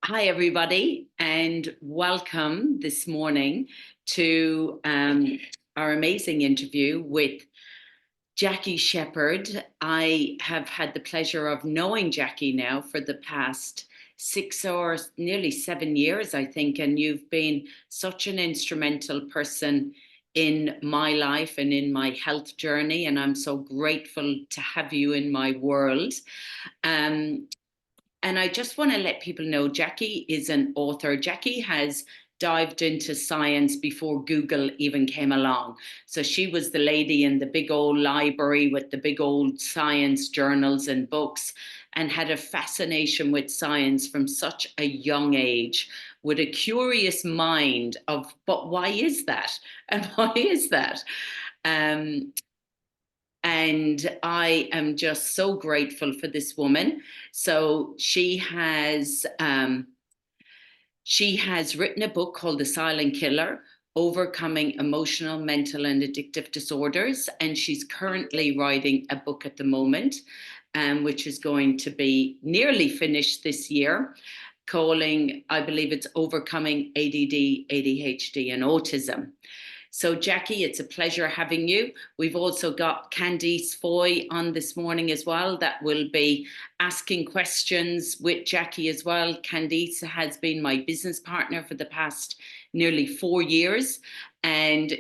Hi, everybody, and welcome this morning to our amazing interview with Jacqui Sheppard. I have had the pleasure of knowing Jacqui now for the past 6 or nearly 7 years, I think, and you've been such an instrumental person in my life and in my health journey, and I'm so grateful to have you in my world. Um, and I just want to let people know Jacqui is an author. Jacqui has dived into science before Google even came along. So she was the lady in the big old library with the big old science journals and books, and had a fascination with science from such a young age, with a curious mind of, but why is that? And why is that? Um, and I am just so grateful for this woman. So she has written a book called The Silent Killer: Overcoming Emotional, Mental, and Addictive Disorders, and she's currently writing a book at the moment, which is going to be nearly finished this year, calling, I believe it's Overcoming ADD, ADHD, and Autism. So, Jacqui, it's a pleasure having you. We've also got Candice Foy on this morning as well, that will be asking questions with Jacqui as well. Candice has been my business partner for the past nearly 4 years, and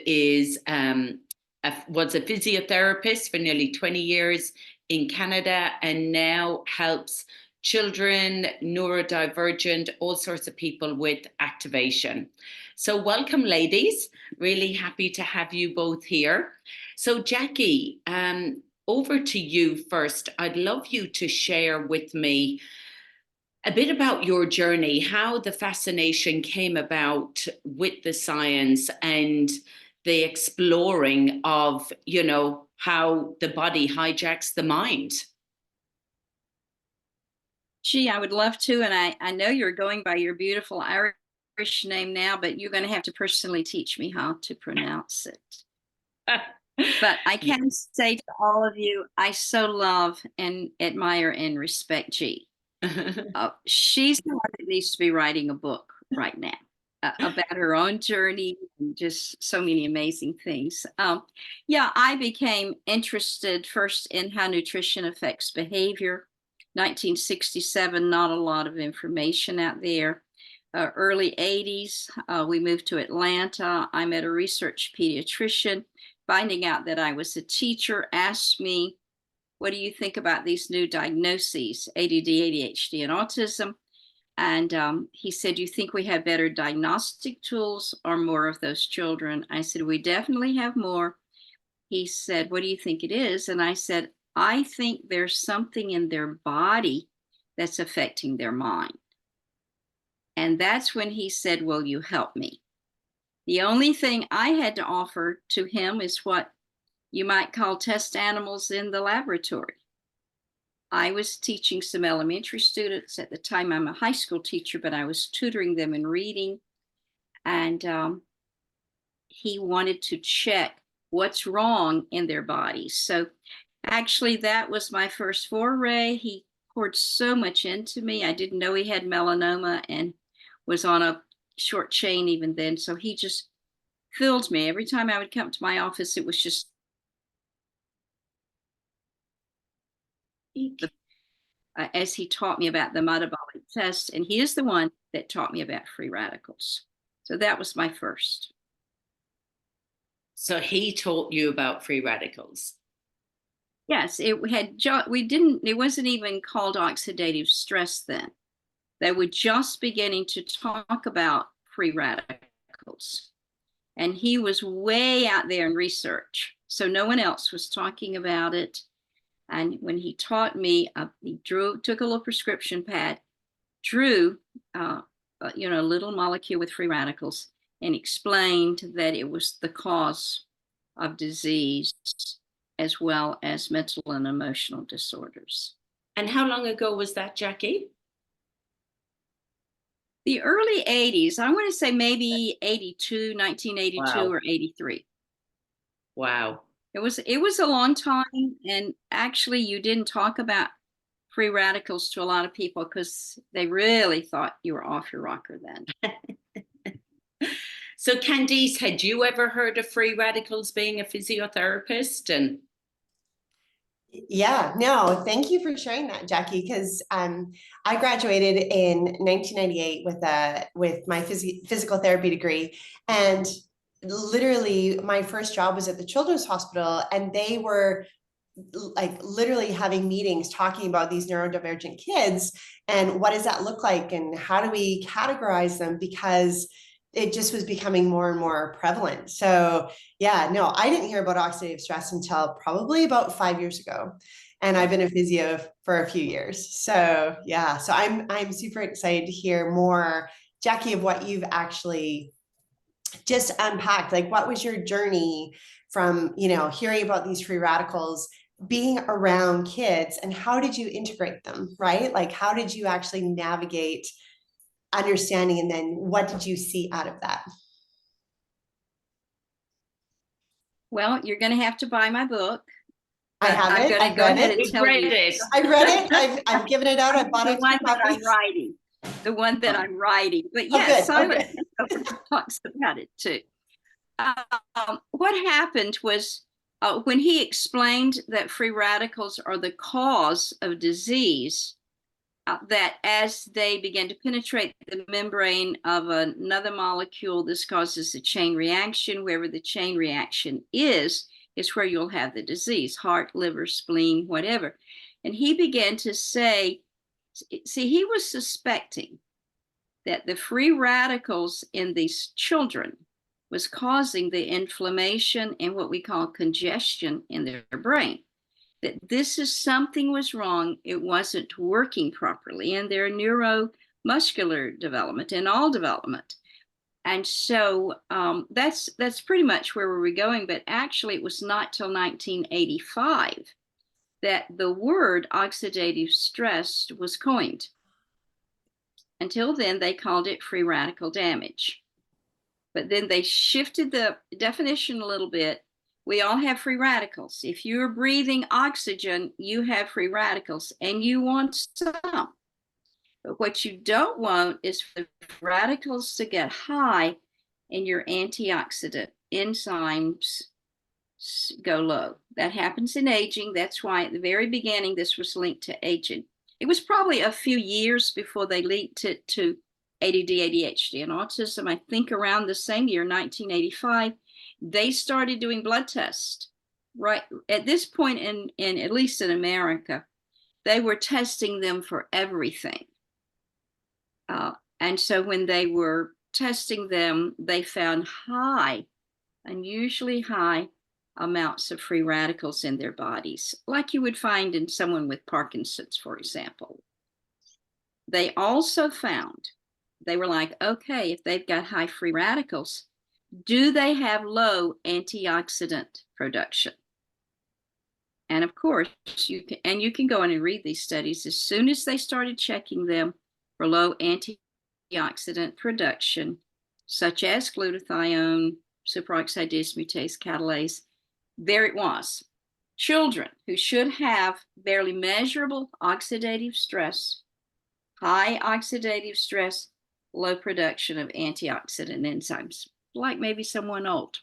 was a physiotherapist for nearly 20 years in Canada, and now helps children, neurodivergent, all sorts of people with activation. So welcome, ladies. Really happy to have you both here. So Jacqui, over to you first. I'd love you to share with me a bit about your journey, how the fascination came about with the science and the exploring of, how the body hijacks the mind. Gee, I would love to. And I know you're going by your beautiful Irish name now, but you're going to have to personally teach me how to pronounce it. But I Yeah. can say to all of you, I so love and admire and respect G. She's the one that needs to be writing a book right now about her own journey and just so many amazing things. Yeah, I became interested first in how nutrition affects behavior. 1967, not a lot of information out there. Early 80s, we moved to Atlanta. I met a research pediatrician. Finding out that I was a teacher, asked me, what do you think about these new diagnoses, ADD, ADHD, and autism? And he said, you think we have better diagnostic tools or more of those children? I said, we definitely have more. He said, what do you think it is? And I said, I think there's something in their body that's affecting their mind. And that's when he said, will you help me? The only thing I had to offer to him is what you might call test animals in the laboratory. I was teaching some elementary students at the time. I'm a high school teacher, but I was tutoring them in reading. And he wanted to check what's wrong in their bodies. So actually, that was my first foray. He poured so much into me. I didn't know he had melanoma and was on a short chain even then. So he just filled me. Every time I would come to my office, it was just as he taught me about the metabolic test. And he is the one that taught me about free radicals. So that was my first. So he taught you about free radicals. Yes, it wasn't even called oxidative stress then. They were just beginning to talk about free radicals. And he was way out there in research. So no one else was talking about it. And when he taught me, he took a little prescription pad, drew, a little molecule with free radicals, and explained that it was the cause of disease as well as mental and emotional disorders. And how long ago was that, Jacqui? The early 80s, I want to say maybe 1982 Wow. or 83. Wow. It was a long time, and actually you didn't talk about free radicals to a lot of people because they really thought you were off your rocker then. So Candice, had you ever heard of free radicals being a physiotherapist? And yeah, no, thank you for sharing that, Jacqui, because I graduated in 1998 with my physical therapy degree, and literally my first job was at the Children's Hospital, and they were like literally having meetings talking about these neurodivergent kids and what does that look like and how do we categorize them, because it just was becoming more and more prevalent. So yeah, no, I didn't hear about oxidative stress until probably about 5 years ago. And I've been a physio for a few years. So yeah, so I'm super excited to hear more, Jacqui, of what you've actually just unpacked. Like, what was your journey from, hearing about these free radicals, being around kids, and how did you integrate them, right? Like, how did you actually navigate understanding, and then what did you see out of that? Well, you're going to have to buy my book. I have I'm it. going to go ahead and we've tell read you. it. I've read it. I've given it out. I bought The it. one that I'm writing. The one that I'm writing. But yes, Simon talks about it too. What happened was when he explained that free radicals are the cause of disease, that as they begin to penetrate the membrane of another molecule, this causes a chain reaction. Wherever the chain reaction is where you'll have the disease, heart, liver, spleen, whatever. And he began to say, see, he was suspecting that the free radicals in these children was causing the inflammation and what we call congestion in their brain. That this is something was wrong, it wasn't working properly in their neuromuscular development and all development. And so that's pretty much where we were going. But actually, it was not till 1985 that the word oxidative stress was coined. Until then, they called it free radical damage. But then they shifted the definition a little bit. We all have free radicals. If you're breathing oxygen, you have free radicals, and you want some. But what you don't want is for the radicals to get high and your antioxidant enzymes go low. That happens in aging. That's why at the very beginning, this was linked to aging. It was probably a few years before they linked it to ADD, ADHD, and autism. I think around the same year, 1985, they started doing blood tests. Right at this point, in at least in America, they were testing them for everything. And so when they were testing them, they found unusually high amounts of free radicals in their bodies, like you would find in someone with Parkinson's, for example. They also found, they were like, okay, if they've got high free radicals, do they have low antioxidant production? And of course, you can go in and read these studies. As soon as they started checking them for low antioxidant production, such as glutathione, superoxide dismutase, catalase, there it was. Children who should have barely measurable oxidative stress, high oxidative stress, low production of antioxidant enzymes, like maybe someone old.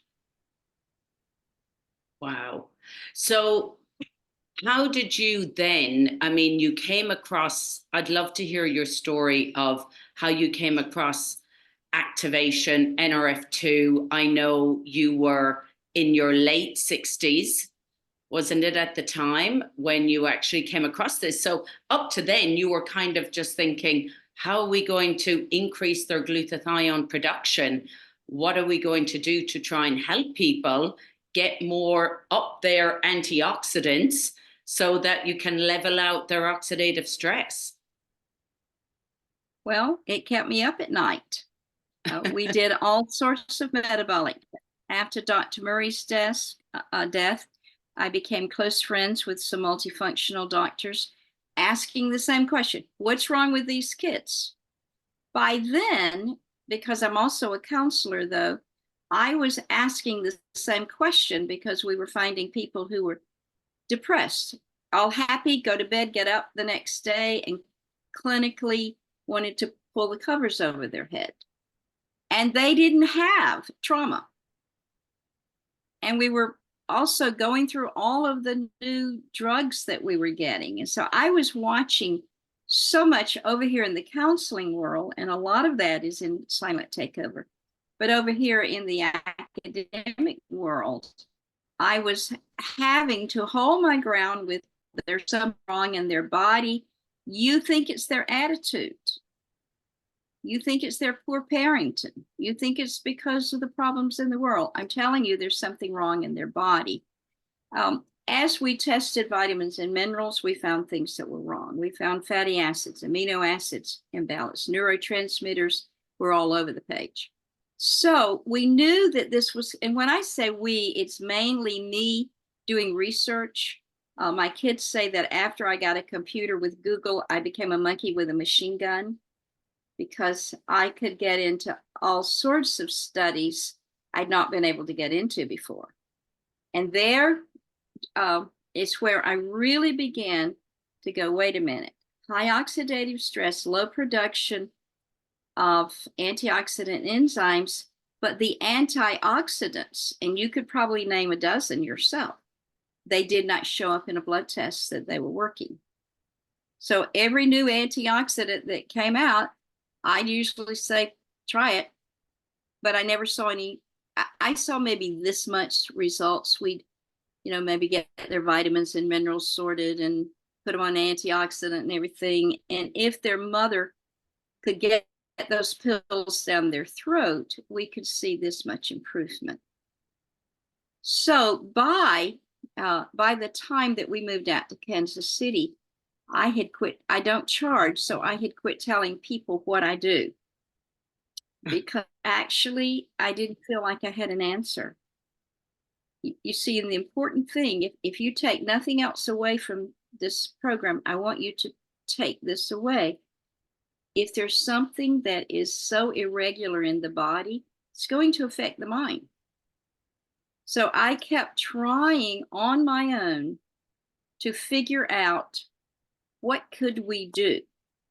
Wow. So how did you then, I mean, you came across, I'd love to hear your story of how you came across activation, NRF2. I know you were in your late 60s, wasn't it, at the time when you actually came across this? So up to then, you were kind of just thinking, how are we going to increase their glutathione production? What are we going to do to try and help people get more up their antioxidants so that you can level out their oxidative stress? Well, it kept me up at night. We did all sorts of metabolic. After Dr. Murray's death, I became close friends with some multifunctional doctors, asking the same question: what's wrong with these kids? By then, because I'm also a counselor, though, I was asking the same question because we were finding people who were depressed all happy, go to bed, get up the next day, and clinically wanted to pull the covers over their head. And they didn't have trauma. And we were also going through all of the new drugs that we were getting. And so I was watching so much over here in the counseling world, and a lot of that is in silent takeover. But over here in the academic world, I was having to hold my ground with there's something wrong in their body. You think it's their attitude. You think it's their poor parenting. You think it's because of the problems in the world. I'm telling you, there's something wrong in their body. As we tested vitamins and minerals, we found things that were wrong. We found fatty acids, amino acids imbalanced, neurotransmitters were all over the page. So we knew that this was, and when I say we, it's mainly me doing research. My kids say that after I got a computer with Google, I became a monkey with a machine gun, because I could get into all sorts of studies I'd not been able to get into before. And there is where I really began to go, wait a minute, high oxidative stress, low production of antioxidant enzymes, but the antioxidants, and you could probably name a dozen yourself, they did not show up in a blood test that they were working. So every new antioxidant that came out, I'd usually say, try it, but I never saw any. I saw maybe this much results. We'd, maybe get their vitamins and minerals sorted and put them on antioxidant and everything. And if their mother could get those pills down their throat, we could see this much improvement. So by the time that we moved out to Kansas City, I had quit. I don't charge, so I had quit telling people what I do, because actually I didn't feel like I had an answer. You see, and the important thing, if you take nothing else away from this program, I want you to take this away. If there's something that is so irregular in the body, it's going to affect the mind. So I kept trying on my own to figure out, what could we do?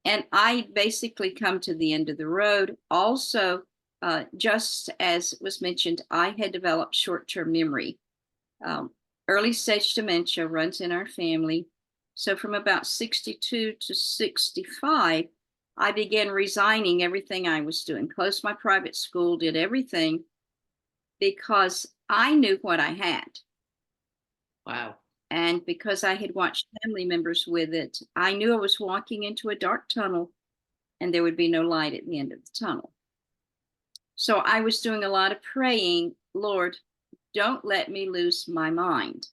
And I basically come to the end of the road. Also, just as was mentioned, I had developed short-term memory. Early stage dementia runs in our family. So from about 62 to 65, I began resigning everything I was doing, closed my private school, did everything, because I knew what I had. Wow. And because I had watched family members with it, I knew I was walking into a dark tunnel and there would be no light at the end of the tunnel. So I was doing a lot of praying, Lord, don't let me lose my mind.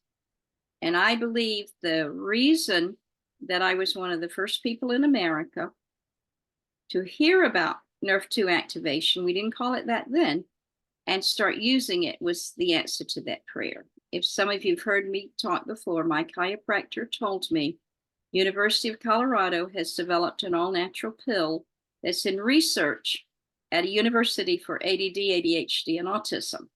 And I believe the reason that I was one of the first people in America to hear about NRF2 activation, we didn't call it that then, and start using it, was the answer to that prayer. If some of you have heard me talk before, my chiropractor told me University of Colorado has developed an all-natural pill that's in research at a university for ADD, ADHD, and autism.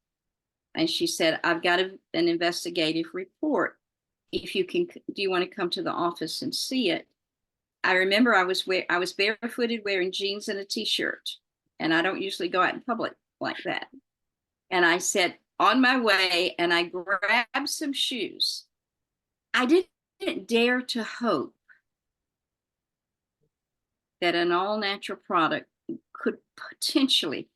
And she said, I've got an investigative report. If you can, do you want to come to the office and see it? I remember I was barefooted, wearing jeans and a t-shirt, and I don't usually go out in public like that. And I said, on my way, and I grabbed some shoes. I didn't dare to hope that an all-natural product could potentially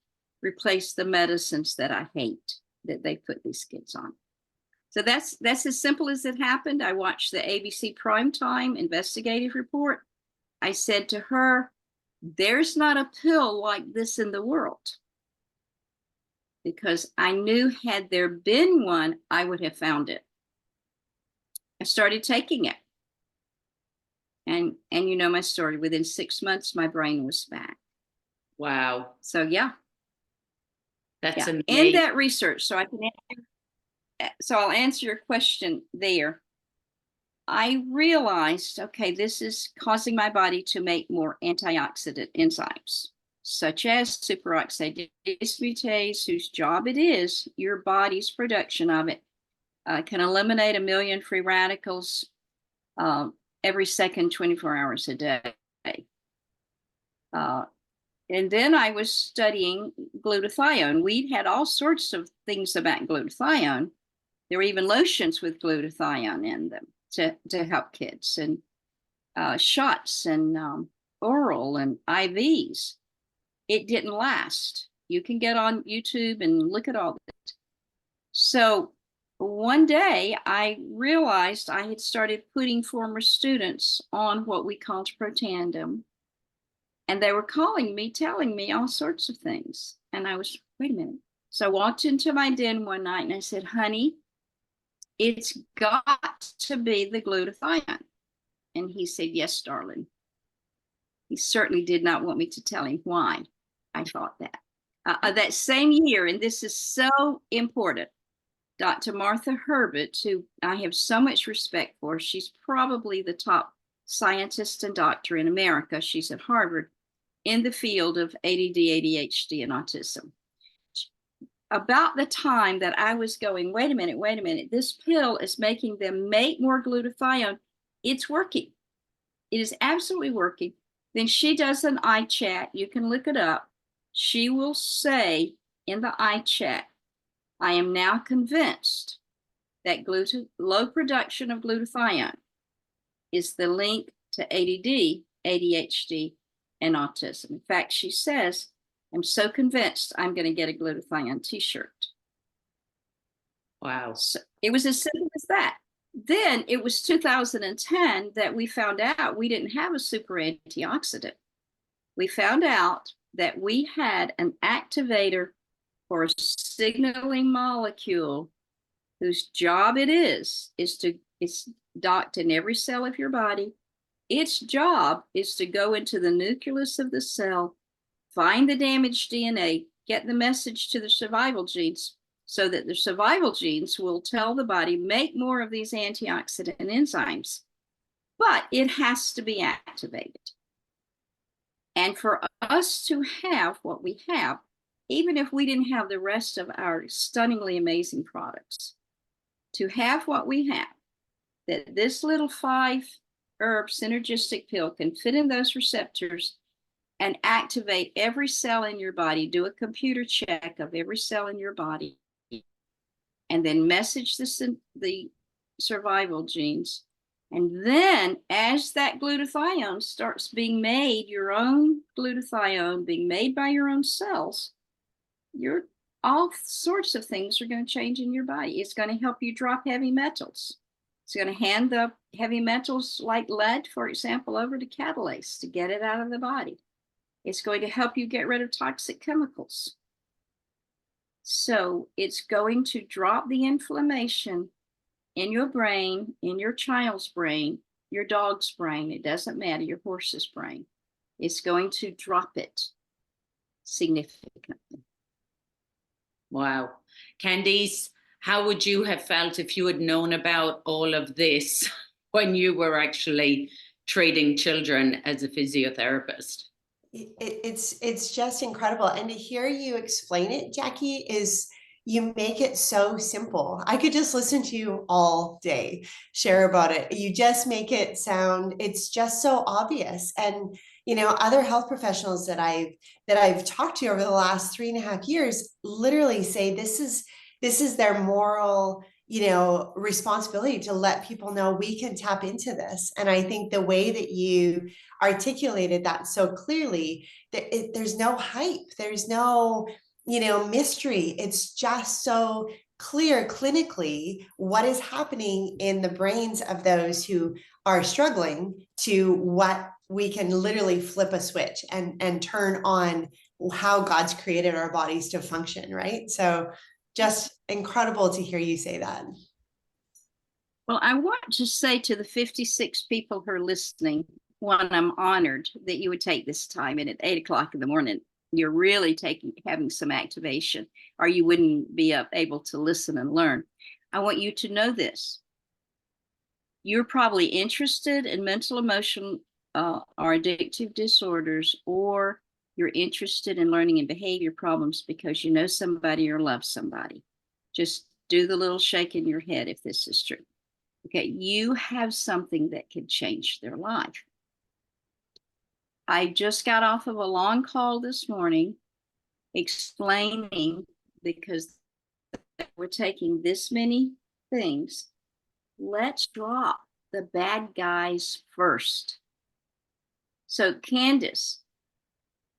replace the medicines that I hate that they put these kids on. So that's as simple as it happened. I watched the ABC primetime investigative report. I said to her, there's not a pill like this in the world. Because I knew had there been one, I would have found it. I started taking it. And you know my story. Within 6 months, my brain was back. Wow. So yeah. That's amazing. In that research, so I'll answer your question there. I realized, okay, this is causing my body to make more antioxidant enzymes, such as superoxide dismutase, whose job it is, your body's production of it, can eliminate 1 million free radicals, every second, 24 hours a day. And then I was studying glutathione. We'd had all sorts of things about glutathione. There were even lotions with glutathione in them to help kids, and shots and oral and IVs. It didn't last. You can get on YouTube and look at all this. So one day I realized I had started putting former students on what we called Protandim. And they were calling me, telling me all sorts of things. And I was, wait a minute. So I walked into my den one night and I said, honey, it's got to be the glutathione. And he said, yes, darling. He certainly did not want me to tell him why I thought that. That same year, and this is so important, Dr. Martha Herbert, who I have so much respect for, she's probably the top scientist and doctor in America. She's at Harvard in the field of ADD, ADHD, and autism. About the time that I was going, wait a minute, this pill is making them make more glutathione. It's working. It is absolutely working. Then she does an eye chat. You can look it up. She will say in the eye chat, I am now convinced that low production of glutathione is the link to ADD, ADHD, and autism. In fact, she says, I'm so convinced I'm going to get a glutathione t-shirt. Wow. So it was as simple as that. Then it was 2010 that we found out we didn't have a super antioxidant. We found out that we had an activator for a signaling molecule whose job it's docked in every cell of your body. Its job is to go into the nucleus of the cell, find the damaged DNA, get the message to the survival genes so that the survival genes will tell the body, make more of these antioxidant enzymes. But it has to be activated. And for us to have what we have, even if we didn't have the rest of our stunningly amazing products, to have what we have, that this little 5-herb synergistic pill can fit in those receptors and activate every cell in your body, do a computer check of every cell in your body, and then message the survival genes. And then as that glutathione starts being made, your own glutathione being made by your own cells, all sorts of things are going to change in your body. It's going to help you drop heavy metals. It's going to hand the heavy metals like lead, for example, over to catalase to get it out of the body. It's going to help you get rid of toxic chemicals. So it's going to drop the inflammation in your brain, in your child's brain, your dog's brain, it doesn't matter, your horse's brain. It's going to drop it significantly. Wow. Candice, how would you have felt if you had known about all of this when you were actually treating children as a physiotherapist? It's just incredible. And to hear you explain it, Jacqui, is you make it so simple. I could just listen to you all day share about it. You just make it sound, it's just so obvious. And other health professionals that I've talked to over the last 3.5 years literally say this is their moral responsibility to let people know we can tap into this. And I think the way that you articulated that so clearly, there's no hype, there's no mystery. It's just so clear clinically what is happening in the brains of those who are struggling to what we can literally flip a switch and turn on how God's created our bodies to function, right? So just incredible to hear you say that. Well, I want to say to the 56 people who are listening, one, I'm honored that you would take this time, and at 8 o'clock in the morning, you're really having some activation, or you wouldn't be able to listen and learn. I want you to know this. You're probably interested in mental, emotional, or addictive disorders, or you're interested in learning and behavior problems because you know somebody or love somebody. Just do the little shake in your head if this is true. Okay, you have something that can change their life. I just got off of a long call this morning explaining, because we're taking this many things, let's drop the bad guys first. So Candace,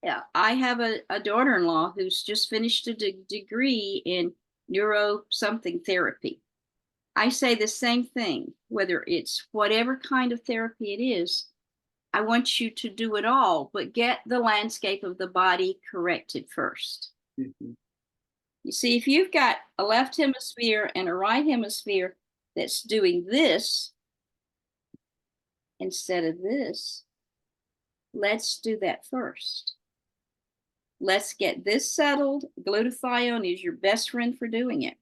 yeah, I have a daughter-in-law who's just finished a degree in neuro something therapy. I say the same thing, whether it's whatever kind of therapy it is, I want you to do it all, but get the landscape of the body corrected first. Mm-hmm. You see, if you've got a left hemisphere and a right hemisphere that's doing this instead of this, let's do that first. Let's get this settled. Glutathione is your best friend for doing it.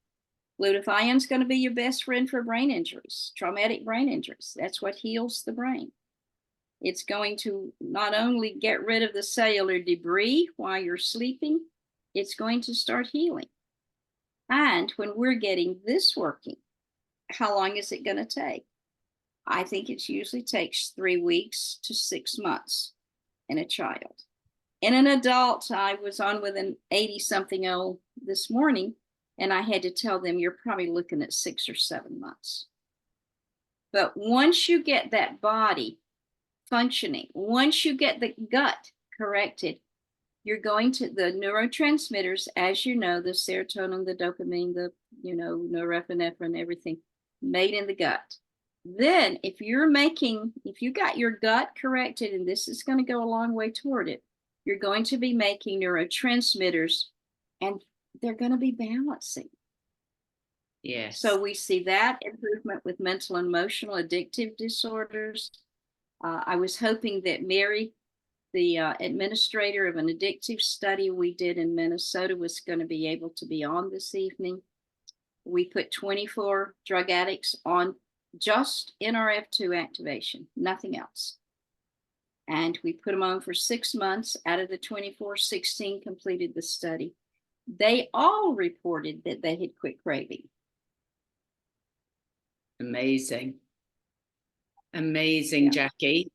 Glutathione is going to be your best friend for brain injuries, traumatic brain injuries. That's what heals the brain. It's going to not only get rid of the cellular debris while you're sleeping, it's going to start healing. And when we're getting this working, how long is it going to take? I think it usually takes 3 weeks to 6 months in a child. In an adult, I was on with an 80-something-old this morning, and I had to tell them, you're probably looking at 6 or 7 months. But once you get that body functioning, once you get the gut corrected, you're going to the neurotransmitters, as you know, the serotonin, the dopamine, the norepinephrine, everything made in the gut. Then if you got your gut corrected, and this is going to go a long way toward it, you're going to be making neurotransmitters, and they're going to be balancing. Yes. So we see that improvement with mental and emotional addictive disorders. I was hoping that Mary, the administrator of an addictive study we did in Minnesota, was going to be able to be on this evening. We put 24 drug addicts on just NRF2 activation, nothing else. And we put them on for 6 months. Out of the 24, 16 completed the study. They all reported that they had quit craving. Amazing. Amazing, Yeah. Jacqui.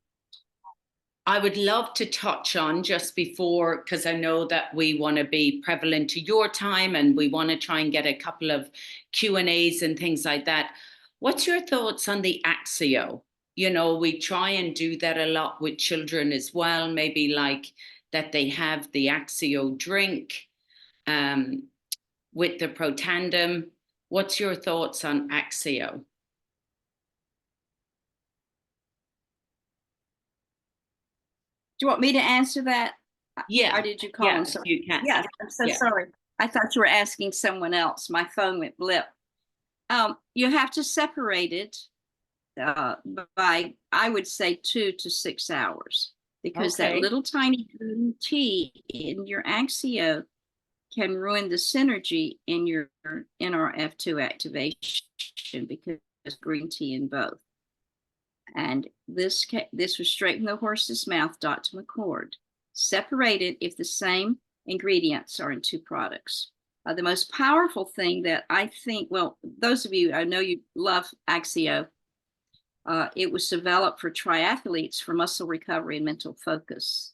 I would love to touch on just before, because I know that we want to be prevalent to your time and we want to try and get a couple of Q&As and things like that. What's your thoughts on the Axio? You know, we try and do that a lot with children as well, maybe like that they have the Axio drink with the Protandim. What's your thoughts on Axio? Do you want me to answer that? Yeah. Or did you call? Yeah, you can. Yes, I'm so Yeah. sorry. I thought you were asking someone else. My phone went blip. You have to separate it by, I would say, 2 to 6 hours, because that little tiny green tea in your Axio can ruin the synergy in your NRF2 activation, because there's green tea in both. And this was straight from the horse's mouth, Dr. McCord. Separate it if the same ingredients are in 2 products. The most powerful thing that I think, well, those of you, I know you love Axio. It was developed for triathletes for muscle recovery and mental focus.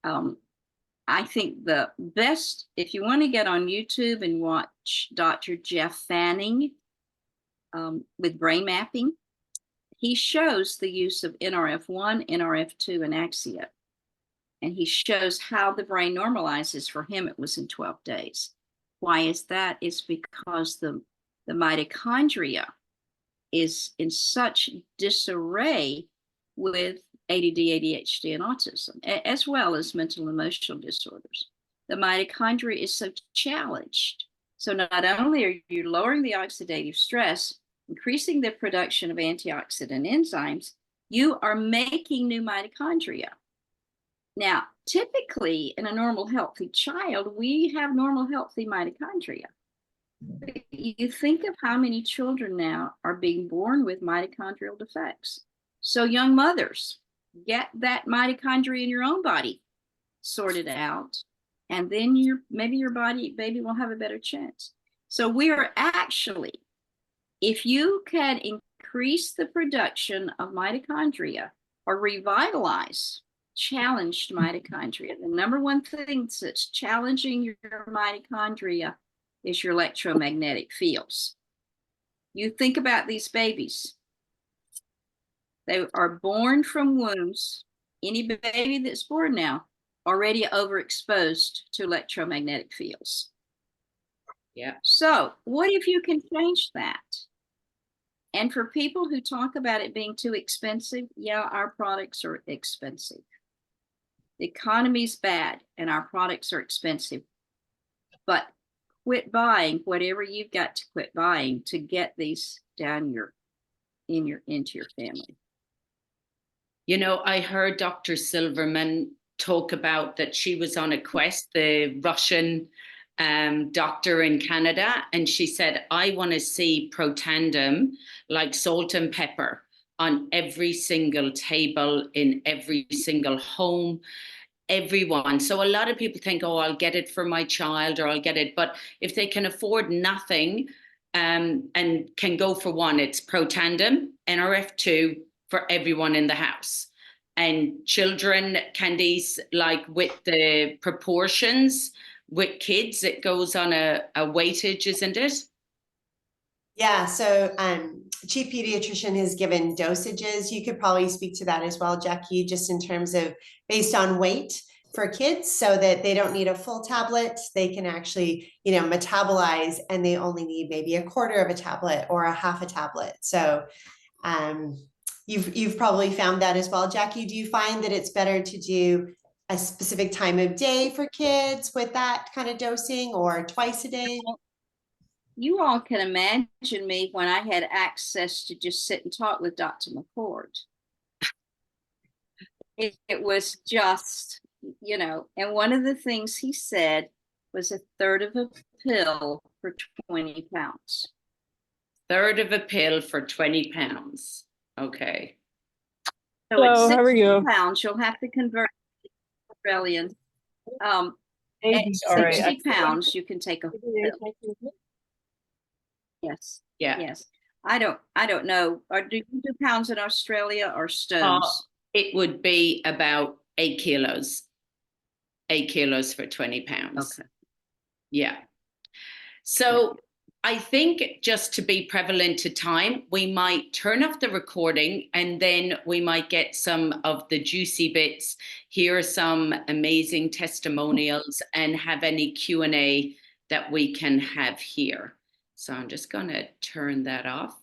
I think the best, if you want to get on YouTube and watch Dr. Jeff Fanning with brain mapping, he shows the use of NRF1, NRF2, and Axio. And he shows how the brain normalizes. For him, it was in 12 days. Why is that? It's because the mitochondria is in such disarray with ADD, ADHD, and autism, as well as mental and emotional disorders. The mitochondria is so challenged. So not only are you lowering the oxidative stress, increasing the production of antioxidant enzymes, you are making new mitochondria. Now, typically in a normal healthy child, we have normal healthy mitochondria. You think of how many children now are being born with mitochondrial defects. So young mothers, get that mitochondria in your own body sorted out, and then maybe your baby will have a better chance. So we are actually, if you can increase the production of mitochondria or revitalize challenged mitochondria. The number one thing that's challenging your mitochondria is your electromagnetic fields. You think about these babies. They are born from wombs. Any baby that's born now already overexposed to electromagnetic fields. Yeah. So what if you can change that? And for people who talk about it being too expensive, yeah, our products are expensive. The economy's bad and our products are expensive. But quit buying whatever you've got to quit buying to get these down into your family. You know, I heard Dr. Silverman talk about that she was on a quest, the Russian doctor in Canada, and she said, I want to see Protandim, like salt and pepper, on every single table, in every single home, everyone. So a lot of people think, oh, I'll get it for my child or I'll get it. But if they can afford nothing and can go for one, it's Protandim, NRF2 for everyone in the house. And children, Candice, like with the proportions, with kids, it goes on a weightage, isn't it? Yeah, so Chief Pediatrician has given dosages. You could probably speak to that as well, Jacqui, just in terms of based on weight for kids, so that they don't need a full tablet. They can actually, metabolize, and they only need maybe a quarter of a tablet or a half a tablet. So you've probably found that as well, Jacqui. Do you find that it's better to do a specific time of day for kids with that kind of dosing, or twice a day? You all can imagine me when I had access to just sit and talk with Dr. McCord. It was just, and one of the things he said was a third of a pill for 20 pounds. Third of a pill for 20 pounds. Okay. So Hello, at how are 60 you? pounds, you'll have to convert to Australian. At All right. 60 pounds, you can take a pill. Yes. Yeah. Yes. I don't know. Do you do pounds in Australia or stones? It would be about 8 kilos. 8 kilos for 20 pounds. Okay. Yeah. So I think just to be prevalent to time, we might turn off the recording and then we might get some of the juicy bits, hear some amazing testimonials, and have any Q&A that we can have here. So I'm just going to turn that off.